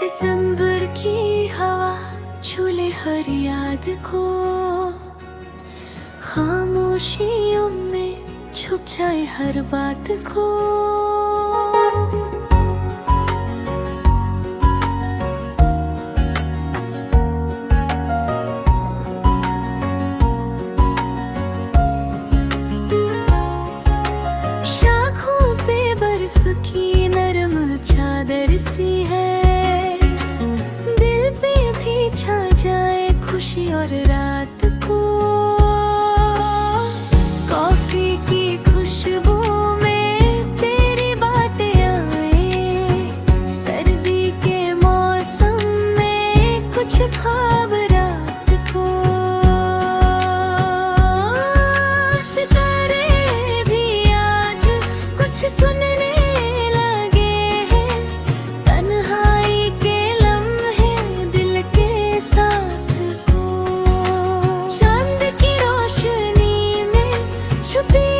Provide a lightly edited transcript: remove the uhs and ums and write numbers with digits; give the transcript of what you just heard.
दिसंबर की हवा छूले हर याद को, खामोशियों में छुप जाए हर बात को। शाखों पे बर्फ की नरम चादर सी है, दिल पे भी छा जाए खुशी और रात को। कॉफी की खुशबू में तेरी बातें आए, सर्दी के मौसम में कुछ ख्वाब रात को। सितारे भी आज कुछ सुनने लगे हैं, तन्हाई के लम्हे दिल के साथ को। चांद की रोशनी में छुपी